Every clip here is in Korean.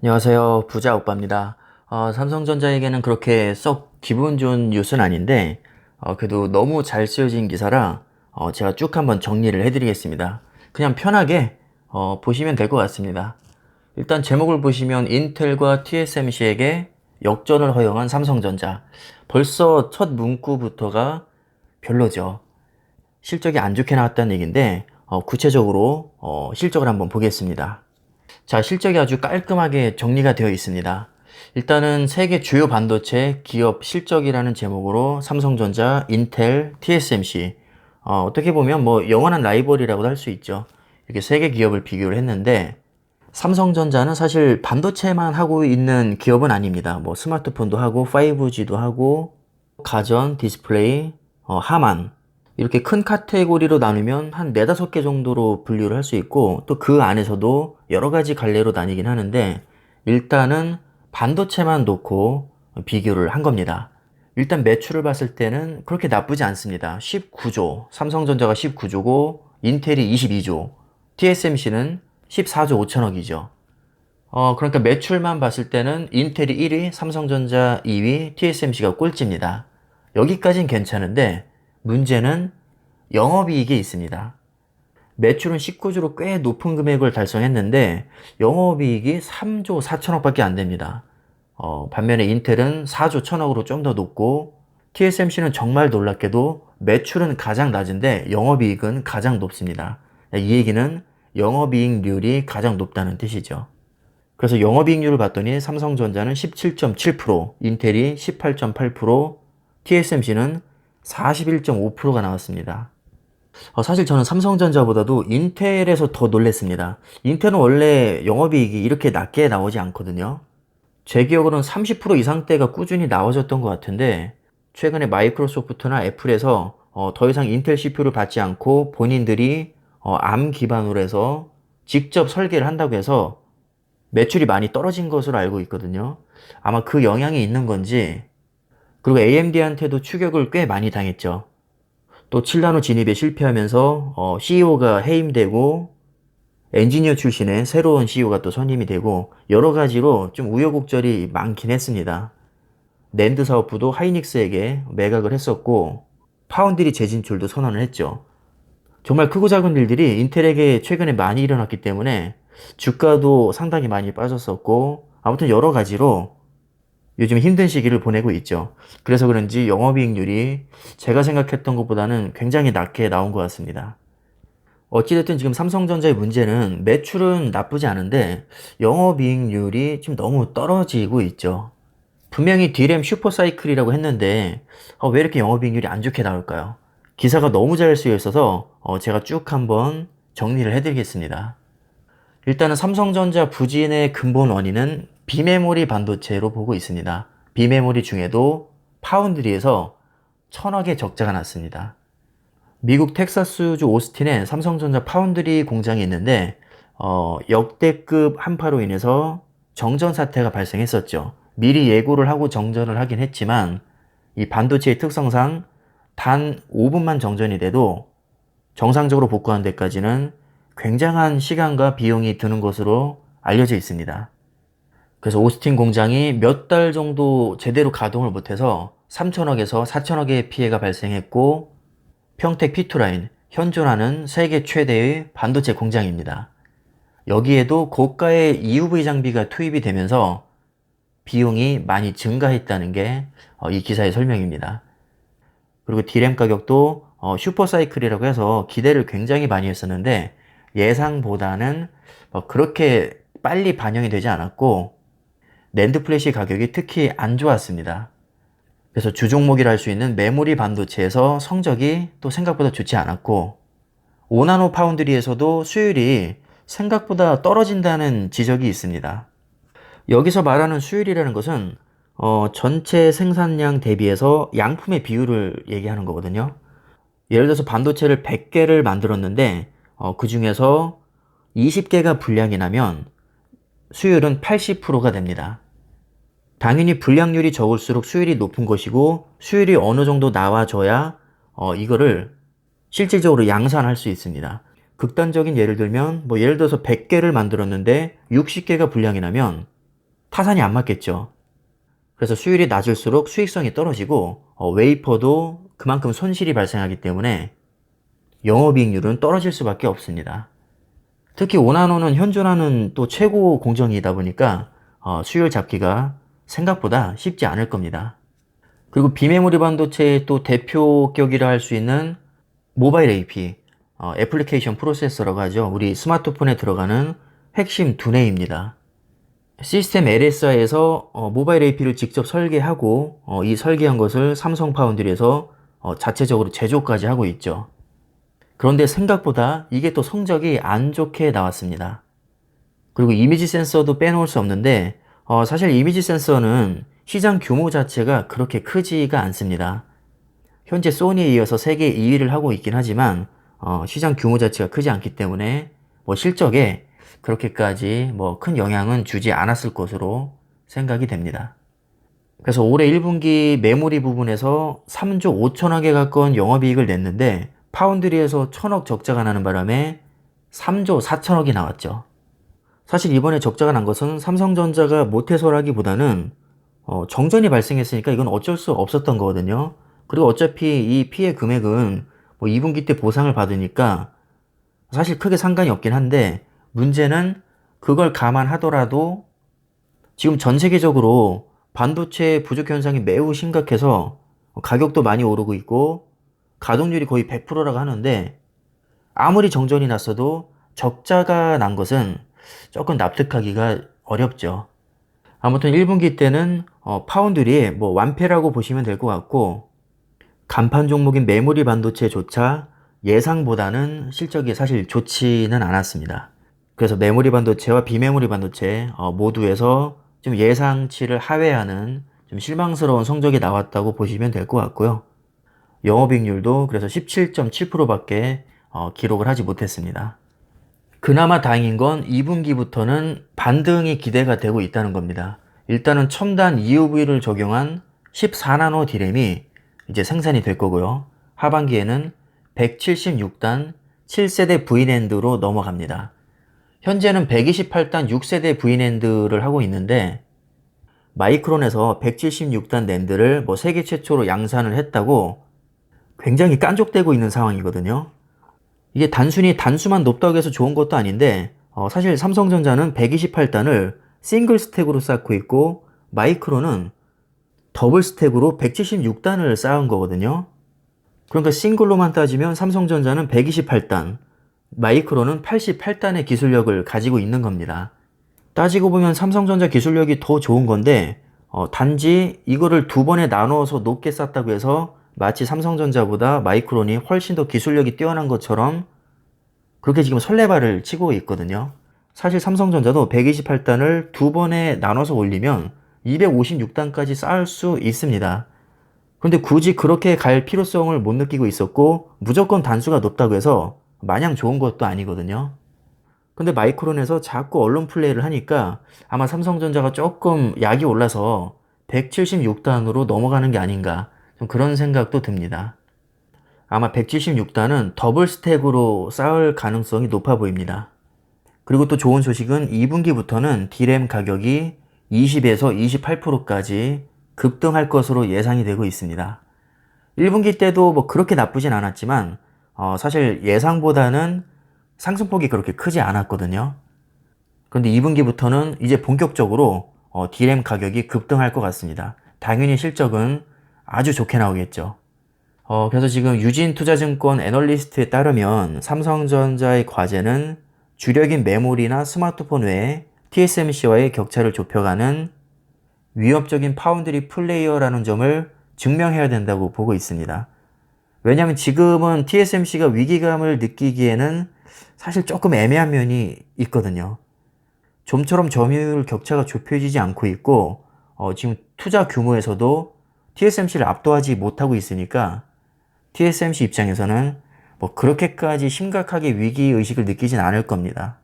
안녕하세요. 부자 오빠입니다. 삼성전자에게는 그렇게 썩 기분 좋은 뉴스는 아닌데, 그래도 너무 잘 쓰여진 기사라, 제가 쭉 한번 정리를 해드리겠습니다. 그냥 편하게, 보시면 될 것 같습니다. 일단 제목을 보시면 인텔과 TSMC에게 역전을 허용한 삼성전자. 벌써 첫 문구부터가 별로죠. 실적이 안 좋게 나왔다는 얘기인데, 구체적으로, 실적을 한번 보겠습니다. 자, 실적이 아주 깔끔하게 정리가 되어 있습니다. 일단은 세계 주요 반도체 기업 실적이라는 제목으로 삼성전자, 인텔, TSMC, 어떻게 보면 뭐 영원한 라이벌이라고도 할 수 있죠. 이렇게 세 개 기업을 비교를 했는데, 삼성전자는 사실 반도체만 하고 있는 기업은 아닙니다. 뭐 스마트폰도 하고, 5G도 하고, 가전, 디스플레이, 하만, 이렇게 큰 카테고리로 나누면 한 네다섯 개 정도로 분류를 할 수 있고, 또 그 안에서도 여러 가지 갈래로 나뉘긴 하는데, 일단은 반도체만 놓고 비교를 한 겁니다. 일단 매출을 봤을 때는 그렇게 나쁘지 않습니다. 19조, 삼성전자가 19조고, 인텔이 22조, TSMC는 14조 5천억이죠. 그러니까 매출만 봤을 때는 인텔이 1위, 삼성전자 2위, TSMC가 꼴찌입니다. 여기까진 괜찮은데, 문제는 영업이익이 있습니다. 매출은 19조로 꽤 높은 금액을 달성했는데 영업이익이 3조 4천억밖에 안 됩니다. 반면에 인텔은 4조 1천억으로 좀 더 높고 TSMC는 정말 놀랍게도 매출은 가장 낮은데 영업이익은 가장 높습니다. 이 얘기는 영업이익률이 가장 높다는 뜻이죠. 그래서 영업이익률을 봤더니 삼성전자는 17.7%, 인텔이 18.8%, TSMC는 41.5%가 나왔습니다. 사실 저는 삼성전자보다도 인텔에서 더 놀랬습니다. 인텔은 원래 영업이익이 이렇게 낮게 나오지 않거든요. 제 기억으로는 30% 이상대가 꾸준히 나와줬던 것 같은데 최근에 마이크로소프트나 애플에서 더 이상 인텔 CPU를 받지 않고 본인들이 ARM 기반으로 해서 직접 설계를 한다고 해서 매출이 많이 떨어진 것으로 알고 있거든요. 아마 그 영향이 있는 건지, 그리고 AMD한테도 추격을 꽤 많이 당했죠. 또 칠라노 진입에 실패하면서 CEO가 해임되고 엔지니어 출신의 새로운 CEO가 또 선임이 되고 여러 가지로 좀 우여곡절이 많긴 했습니다. 낸드 사업부도 하이닉스에게 매각을 했었고 파운드리 재진출도 선언을 했죠. 정말 크고 작은 일들이 인텔에게 최근에 많이 일어났기 때문에 주가도 상당히 많이 빠졌었고 아무튼 여러 가지로 요즘 힘든 시기를 보내고 있죠. 그래서 그런지 영업이익률이 제가 생각했던 것보다는 굉장히 낮게 나온 것 같습니다. 어찌됐든 지금 삼성전자의 문제는 매출은 나쁘지 않은데 영업이익률이 좀 너무 떨어지고 있죠. 분명히 D램 슈퍼사이클이라고 했는데 왜 이렇게 영업이익률이 안 좋게 나올까요? 기사가 너무 잘 쓰여 있어서 제가 쭉 한번 정리를 해드리겠습니다. 일단은 삼성전자 부진의 근본 원인은 비메모리 반도체로 보고 있습니다. 비메모리 중에도 파운드리에서 천억의 적자가 났습니다. 미국 텍사스주 오스틴에 삼성전자 파운드리 공장이 있는데 역대급 한파로 인해서 정전 사태가 발생했었죠. 미리 예고를 하고 정전을 하긴 했지만 이 반도체의 특성상 단 5분만 정전이 돼도 정상적으로 복구하는 데까지는 굉장한 시간과 비용이 드는 것으로 알려져 있습니다. 그래서 오스틴 공장이 몇 달 정도 제대로 가동을 못해서 3천억에서 4천억의 피해가 발생했고 평택 P2라인, 현존하는 세계 최대의 반도체 공장입니다. 여기에도 고가의 EUV 장비가 투입이 되면서 비용이 많이 증가했다는 게 이 기사의 설명입니다. 그리고 D램 가격도 슈퍼사이클이라고 해서 기대를 굉장히 많이 했었는데 예상보다는 그렇게 빨리 반영이 되지 않았고 낸드 플래시 가격이 특히 안 좋았습니다. 그래서 주종목이라 할 수 있는 메모리 반도체에서 성적이 또 생각보다 좋지 않았고 5나노 파운드리에서도 수율이 생각보다 떨어진다는 지적이 있습니다. 여기서 말하는 수율이라는 것은 전체 생산량 대비해서 양품의 비율을 얘기하는 거거든요. 예를 들어서 반도체를 100개를 만들었는데 그 중에서 20개가 불량이 나면 수율은 80%가 됩니다. 당연히 불량률이 적을수록 수율이 높은 것이고 수율이 어느 정도 나와줘야 이거를 실질적으로 양산할 수 있습니다. 극단적인 예를 들면 예를 들어서 100개를 만들었는데 60개가 불량이 나면 타산이 안 맞겠죠. 그래서 수율이 낮을수록 수익성이 떨어지고 웨이퍼도 그만큼 손실이 발생하기 때문에 영업이익률은 떨어질 수밖에 없습니다. 특히 5나노는 현존하는 또 최고 공정이다 보니까 수율 잡기가 생각보다 쉽지 않을 겁니다. 그리고 비메모리 반도체의 또 대표격이라 할 수 있는 모바일 AP, 애플리케이션 프로세서라고 하죠. 우리 스마트폰에 들어가는 핵심 두뇌입니다. 시스템 LSI에서 모바일 AP를 직접 설계하고 이 설계한 것을 삼성 파운드리에서 자체적으로 제조까지 하고 있죠. 그런데 생각보다 이게 또 성적이 안 좋게 나왔습니다. 그리고 이미지 센서도 빼놓을 수 없는데 사실 이미지 센서는 시장 규모 자체가 그렇게 크지가 않습니다. 현재 소니에 이어서 세계 2위를 하고 있긴 하지만 시장 규모 자체가 크지 않기 때문에 실적에 그렇게까지 큰 영향은 주지 않았을 것으로 생각이 됩니다. 그래서 올해 1분기 메모리 부분에서 3조 5천억에 가까운 영업이익을 냈는데 파운드리에서 1,000억 적자가 나는 바람에 3조 4천억이 나왔죠. 사실 이번에 적자가 난 것은 삼성전자가 못해서라기보다는 정전이 발생했으니까 이건 어쩔 수 없었던 거거든요. 그리고 어차피 이 피해 금액은 2분기 때 보상을 받으니까 사실 크게 상관이 없긴 한데 문제는 그걸 감안하더라도 지금 전 세계적으로 반도체 부족 현상이 매우 심각해서 가격도 많이 오르고 있고 가동률이 거의 100%라고 하는데 아무리 정전이 났어도 적자가 난 것은 조금 납득하기가 어렵죠. 아무튼 1분기 때는 파운드리의 완패라고 보시면 될 것 같고 간판 종목인 메모리 반도체조차 예상보다는 실적이 사실 좋지는 않았습니다. 그래서 메모리 반도체와 비메모리 반도체 모두에서 좀 예상치를 하회하는 좀 실망스러운 성적이 나왔다고 보시면 될 것 같고요. 영업이익률도 그래서 17.7%밖에 기록을 하지 못했습니다. 그나마 다행인 건 2분기부터는 반등이 기대가 되고 있다는 겁니다. 일단은 첨단 EUV를 적용한 14나노 D램이 이제 생산이 될 거고요. 하반기에는 176단 7세대 V낸드로 넘어갑니다. 현재는 128단 6세대 V낸드를 하고 있는데 마이크론에서 176단 낸드를 세계 최초로 양산을 했다고 굉장히 깐족되고 있는 상황이거든요. 이게 단순히 단수만 높다고 해서 좋은 것도 아닌데 사실 삼성전자는 128단을 싱글 스택으로 쌓고 있고 마이크론은 더블 스택으로 176단을 쌓은 거거든요. 그러니까 싱글로만 따지면 삼성전자는 128단, 마이크론은 88단의 기술력을 가지고 있는 겁니다. 따지고 보면 삼성전자 기술력이 더 좋은 건데 단지 이거를 두 번에 나누어서 높게 쌓았다고 해서 마치 삼성전자보다 마이크론이 훨씬 더 기술력이 뛰어난 것처럼 그렇게 지금 설레발을 치고 있거든요. 사실 삼성전자도 128단을 두 번에 나눠서 올리면 256단까지 쌓을 수 있습니다. 그런데 굳이 그렇게 갈 필요성을 못 느끼고 있었고 무조건 단수가 높다고 해서 마냥 좋은 것도 아니거든요. 근데 마이크론에서 자꾸 언론 플레이를 하니까 아마 삼성전자가 조금 약이 올라서 176단으로 넘어가는 게 아닌가 좀 그런 생각도 듭니다. 아마 176단은 더블 스택으로 쌓을 가능성이 높아 보입니다. 그리고 또 좋은 소식은 2분기부터는 D램 가격이 20에서 28%까지 급등할 것으로 예상이 되고 있습니다. 1분기 때도 그렇게 나쁘진 않았지만 사실 예상보다는 상승폭이 그렇게 크지 않았거든요. 그런데 2분기부터는 이제 본격적으로 D램 가격이 급등할 것 같습니다. 당연히 실적은 아주 좋게 나오겠죠. 그래서 지금 유진투자증권 애널리스트에 따르면 삼성전자의 과제는 주력인 메모리나 스마트폰 외에 TSMC와의 격차를 좁혀가는 위협적인 파운드리 플레이어라는 점을 증명해야 된다고 보고 있습니다. 왜냐하면 지금은 TSMC가 위기감을 느끼기에는 사실 조금 애매한 면이 있거든요. 좀처럼 점유율 격차가 좁혀지지 않고 있고 지금 투자 규모에서도 TSMC를 압도하지 못하고 있으니까 TSMC 입장에서는 그렇게까지 심각하게 위기의식을 느끼진 않을 겁니다.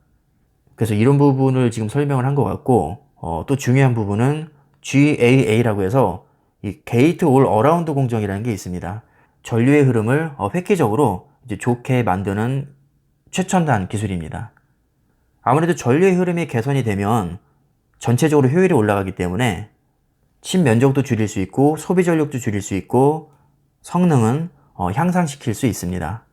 그래서 이런 부분을 지금 설명을 한 것 같고 또 중요한 부분은 GAA라고 해서 이 게이트 올 어라운드 공정이라는 게 있습니다. 전류의 흐름을 획기적으로 이제 좋게 만드는 최첨단 기술입니다. 아무래도 전류의 흐름이 개선이 되면 전체적으로 효율이 올라가기 때문에 칩 면적도 줄일 수 있고 소비 전력도 줄일 수 있고 성능은 향상시킬 수 있습니다.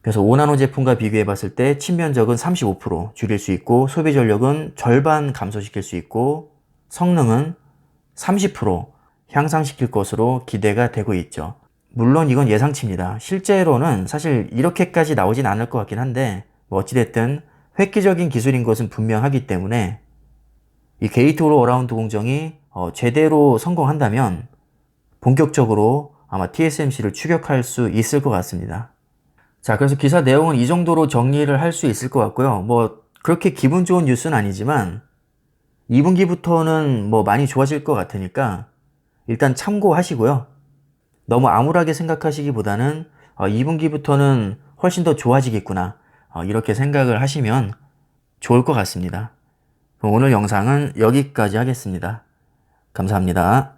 그래서 5나노 제품과 비교해 봤을 때 칩 면적은 35% 줄일 수 있고 소비 전력은 절반 감소시킬 수 있고 성능은 30% 향상시킬 것으로 기대가 되고 있죠. 물론 이건 예상치입니다. 실제로는 사실 이렇게까지 나오진 않을 것 같긴 한데 뭐 어찌됐든 획기적인 기술인 것은 분명하기 때문에 이 게이트 올 어라운드 공정이 제대로 성공한다면 본격적으로 아마 TSMC를 추격할 수 있을 것 같습니다. 자, 그래서 기사 내용은 이 정도로 정리를 할 수 있을 것 같고요. 뭐 그렇게 기분 좋은 뉴스는 아니지만 2분기부터는 뭐 많이 좋아질 것 같으니까 일단 참고하시고요. 너무 암울하게 생각하시기보다는 2분기부터는 훨씬 더 좋아지겠구나 이렇게 생각을 하시면 좋을 것 같습니다. 오늘 영상은 여기까지 하겠습니다. 감사합니다.